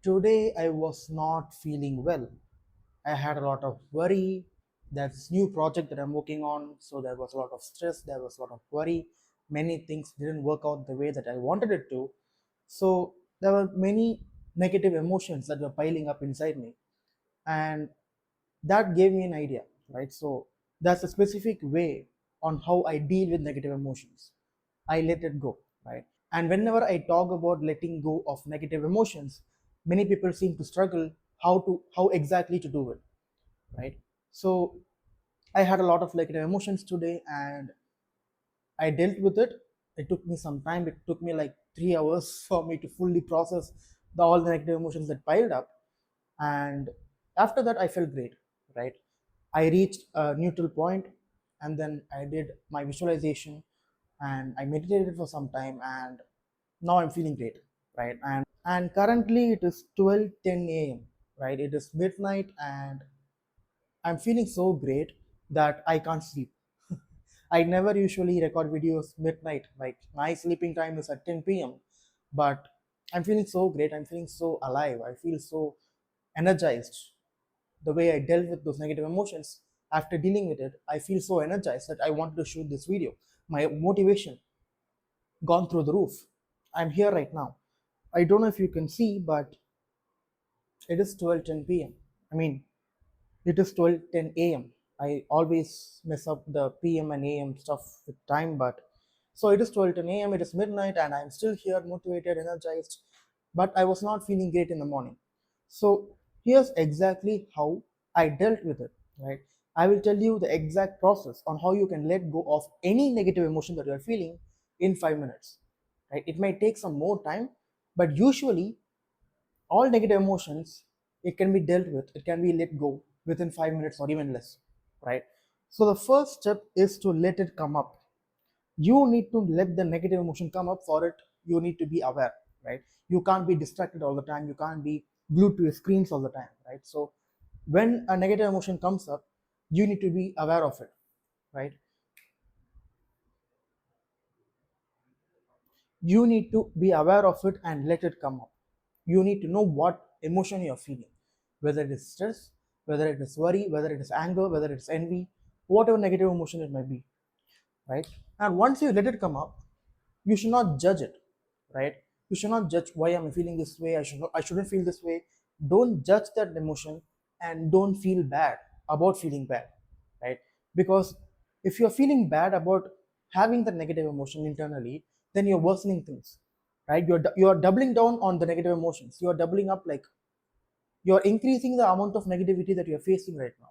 Today I was not feeling well. I had a lot of worry. There's this new project that I'm working on, so there was a lot of stress, there was a lot of worry. Many things didn't work out the way that I wanted it to. So there were many negative emotions that were piling up inside me. And that gave me an idea, right? So that's a specific way on how I deal with negative emotions. I let it go, right? And whenever I talk about letting go of negative emotions, many people seem to struggle how exactly to do it, right? So I had a lot of negative emotions today, and I dealt with it. It took me some time. It took me like 3 hours for me to fully process all the negative emotions that piled up. And after that, I felt great, right? I reached a neutral point, and then I did my visualization, and I meditated for some time, and now I'm feeling great, right? And currently it is 12:10 a.m., right? It is midnight, and I'm feeling so great that I can't sleep. I never usually record videos midnight. Like my sleeping time is at 10 p.m. But I'm feeling so great. I'm feeling so alive. I feel so energized. The way I dealt with those negative emotions, after dealing with it, I feel so energized that I wanted to shoot this video. My motivation gone through the roof. I'm here right now. I don't know if you can see, but it is 12:10 p.m. I mean, it is 12:10 a.m. I always mess up the PM and AM stuff with time, but so it is 12:10 a.m. It is midnight, and I'm still here, motivated, energized, but I was not feeling great in the morning. So here's exactly how I dealt with it. Right, I will tell you the exact process on how you can let go of any negative emotion that you are feeling in 5 minutes. Right, it might take some more time, but usually all negative emotions, it can be dealt with, it can be let go within 5 minutes or even less, right? So the first step is to let it come up. You need to let the negative emotion come up. For it, you need to be aware, right? You can't be distracted all the time, you can't be glued to your screens all the time, right? So when a negative emotion comes up, you need to be aware of it, right? You need to be aware of it and let it come up. You need to know what emotion you're feeling, whether it is stress, whether it is worry, whether it is anger, whether it's envy, whatever negative emotion it might be, right? And once you let it come up, you should not judge it, right? You should not judge why I'm feeling this way. I shouldn't feel this way. Don't judge that emotion, and don't feel bad about feeling bad, right? Because if you're feeling bad about having the negative emotion internally, then you're worsening things, right? You're doubling down on the negative emotions. You're doubling up, like you're increasing the amount of negativity that you're facing right now,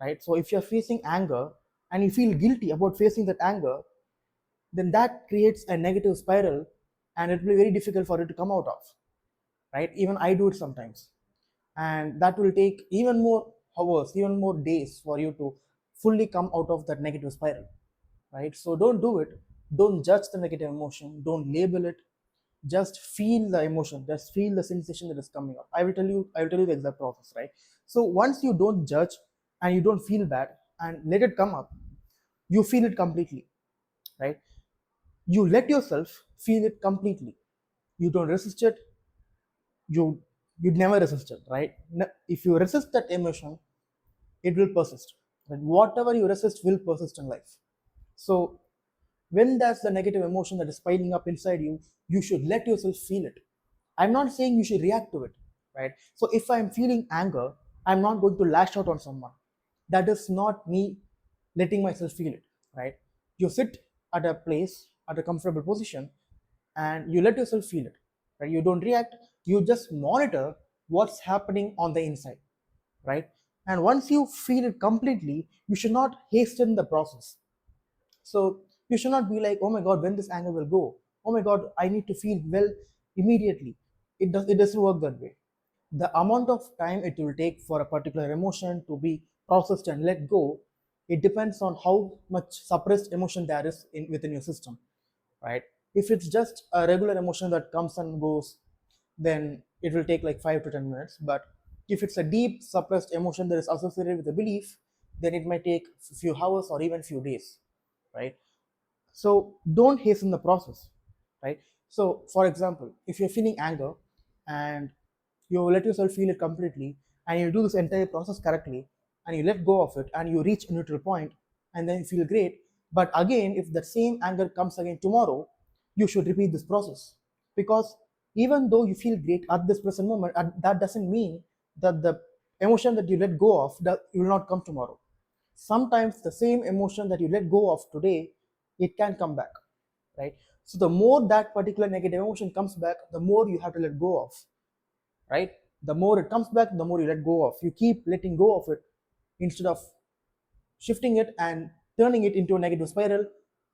right? So if you're facing anger and you feel guilty about facing that anger, then that creates a negative spiral, and it will be very difficult for it to come out of, right? Even I do it sometimes, and that will take even more hours, even more days for you to fully come out of that negative spiral, right? So don't do it. Don't judge the negative emotion, don't label it. Just feel the emotion, just feel the sensation that is coming up. I will tell you the exact process, right? So once you don't judge and you don't feel bad and let it come up, you feel it completely, right? You let yourself feel it completely. You don't resist it. You you'd never resist it, right? If you resist that emotion, it will persist, right? Whatever you resist will persist in life. So when there's the negative emotion that is piling up inside you, you should let yourself feel it. I'm not saying you should react to it, right? So if I'm feeling anger, I'm not going to lash out on someone. That is not me letting myself feel it, right? You sit at a place, at a comfortable position, and you let yourself feel it, right? You don't react, you just monitor what's happening on the inside, right? And once you feel it completely, you should not hasten the process. So you should not be like, oh my god, when this anger will go? Oh my god, I need to feel well immediately. It doesn't work that way. The amount of time it will take for a particular emotion to be processed and let go, it depends on how much suppressed emotion there is within your system, right? If it's just a regular emotion that comes and goes, then it will take like 5 to 10 minutes. But if it's a deep suppressed emotion that is associated with a belief, then it might take a few hours or even few days, right? So don't hasten the process, right? So for example, if you're feeling anger and You let yourself feel it completely, and you do this entire process correctly, and you let go of it, and you reach a neutral point, and then you feel great. But again, if that same anger comes again tomorrow, you should repeat this process, because even though you feel great at this present moment, that doesn't mean that the emotion that you let go of that will not come tomorrow. Sometimes the same emotion that you let go of today, it can come back, right? So the more that particular negative emotion comes back, the more you have to let go of, right? The more it comes back, the more you let go of. You keep letting go of it instead of shifting it and turning it into a negative spiral,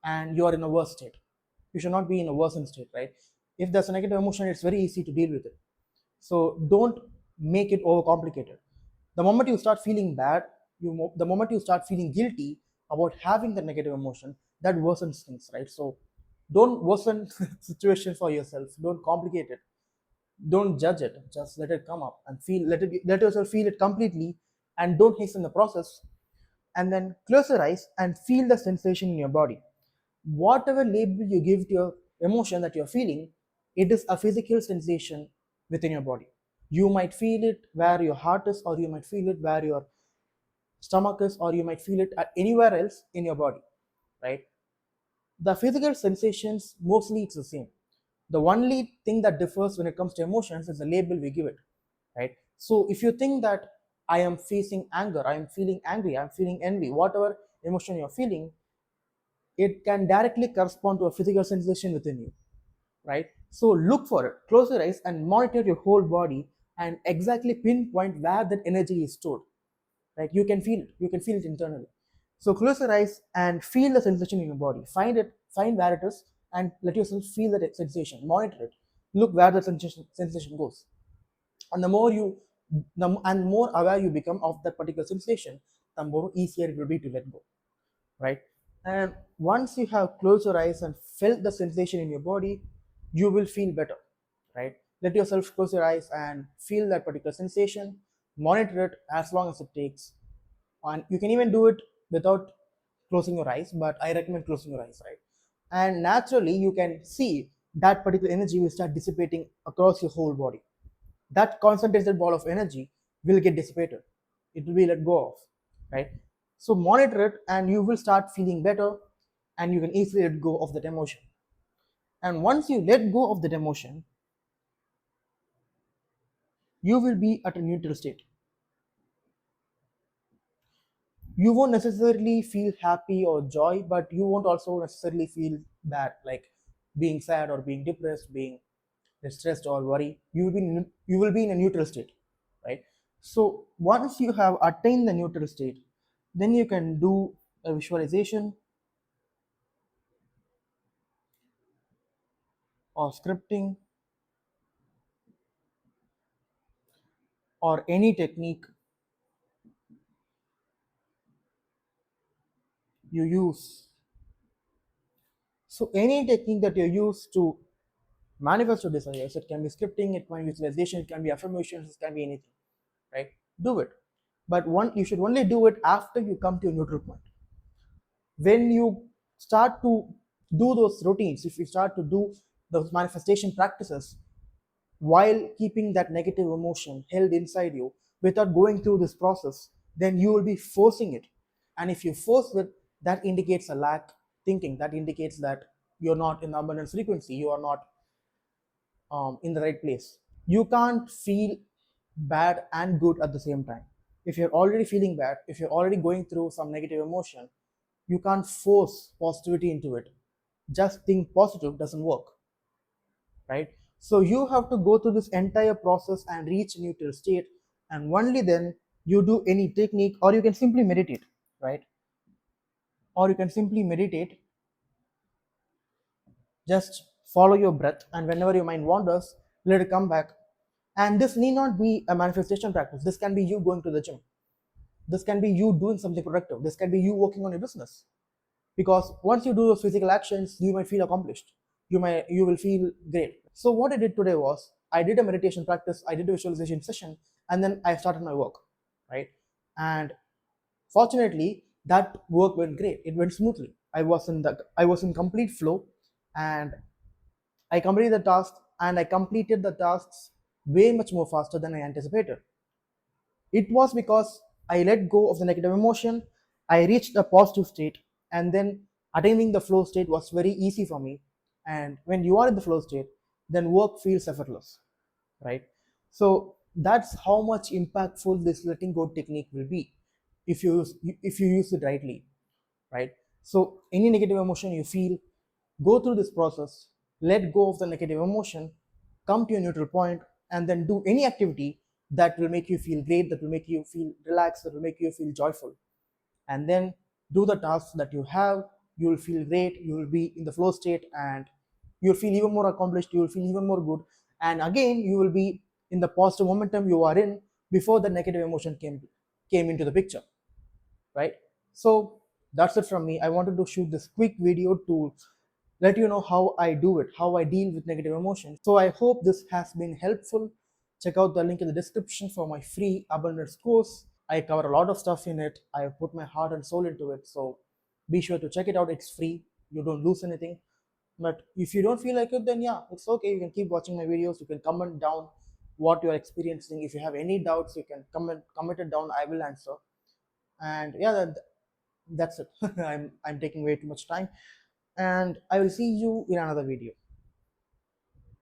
and you are in a worse state. You should not be in a worsened state, right? If there's a negative emotion, it's very easy to deal with it. So don't make it overcomplicated. The moment you start feeling bad, the moment you start feeling guilty about having the negative emotion, that worsens things, right? So don't worsen situation for yourself. Don't complicate it. Don't judge it. Just let it come up and feel. Let yourself feel it completely, and don't hasten the process. And then close your eyes and feel the sensation in your body. Whatever label you give to your emotion that you're feeling, it is a physical sensation within your body. You might feel it where your heart is, or you might feel it where your stomach is, or you might feel it at anywhere else in your body, right? The physical sensations, mostly it's the same. The only thing that differs when it comes to emotions is the label we give it, right? So if you think that I am facing anger, I am feeling angry, I'm feeling envy, whatever emotion you're feeling, it can directly correspond to a physical sensation within you, right? So look for it, close your eyes and monitor your whole body and exactly pinpoint where that energy is stored, right? You can feel it internally. So close your eyes and feel the sensation in your body. Find where it is, and let yourself feel that sensation. Monitor it. Look where the sensation goes. And and more aware you become of that particular sensation, the more easier it will be to let go, right? And once you have closed your eyes and felt the sensation in your body, you will feel better, right? Let yourself close your eyes and feel that particular sensation. Monitor it as long as it takes, and you can even do it without closing your eyes, but I recommend closing your eyes, right? And naturally you can see that particular energy will start dissipating across your whole body. That concentrated ball of energy will get dissipated. It will be let go of, right? So monitor it and you will start feeling better, and you can easily let go of that emotion. And once you let go of that emotion, you will be at a neutral state. You won't necessarily feel happy or joy, but you won't also necessarily feel bad, like being sad or being depressed, being stressed or worry. You will be in a neutral state, right? So once you have attained the neutral state, then you can do a visualization or scripting or any technique you use. So any technique that you use to manifest your desires, it can be scripting, it can be visualization, it can be affirmations, it can be anything, right? Do it. But you should only do it after you come to a neutral point. When you start to do those routines, if you start to do those manifestation practices while keeping that negative emotion held inside you without going through this process, then you will be forcing it. And if you force it, that indicates a lack thinking. That indicates that you're not in the abundance frequency, you are not in the right place. You can't feel bad and good at the same time. If you're already feeling bad, if you're already going through some negative emotion, you can't force positivity into it. Just think positive doesn't work, right? So you have to go through this entire process and reach a neutral state, and only then you do any technique, or you can simply meditate, right? Or you can simply meditate, just follow your breath, and whenever your mind wanders, let it come back. And this need not be a manifestation practice. This can be you going to the gym. This can be you doing something productive. This can be you working on your business. Because once you do those physical actions, you might feel accomplished. You will feel great. So what I did today was I did a meditation practice, I did a visualization session, and then I started my work, right? And fortunately, that work went great. It went smoothly. I was in complete flow, and I completed the task, and I completed the tasks way much more faster than I anticipated. It was because I let go of the negative emotion, I reached a positive state, and then attaining the flow state was very easy for me. And when you are in the flow state, then work feels effortless, right? So that's how much impactful this letting go technique will be if you use it rightly, right? So any negative emotion you feel, go through this process, let go of the negative emotion, come to a neutral point, and then do any activity that will make you feel great, that will make you feel relaxed, that will make you feel joyful. And then do the tasks that you have. You will feel great, you will be in the flow state, and you'll feel even more accomplished, you will feel even more good. And again, you will be in the positive momentum you are in before the negative emotion came into the picture, right? So that's it from me. I wanted to shoot this quick video to let you know how I do it, how I deal with negative emotions. So I hope this has been helpful. Check out the link in the description for my free abundance course. I cover a lot of stuff in it. I put my heart and soul into it. So be sure to check it out. It's free. You don't lose anything. But if you don't feel like it, then yeah, it's okay. You can keep watching my videos. You can comment down what you're experiencing. If you have any doubts, you can comment it down. I will answer. And yeah, that's it. I'm taking way too much time, and I will see you in another video.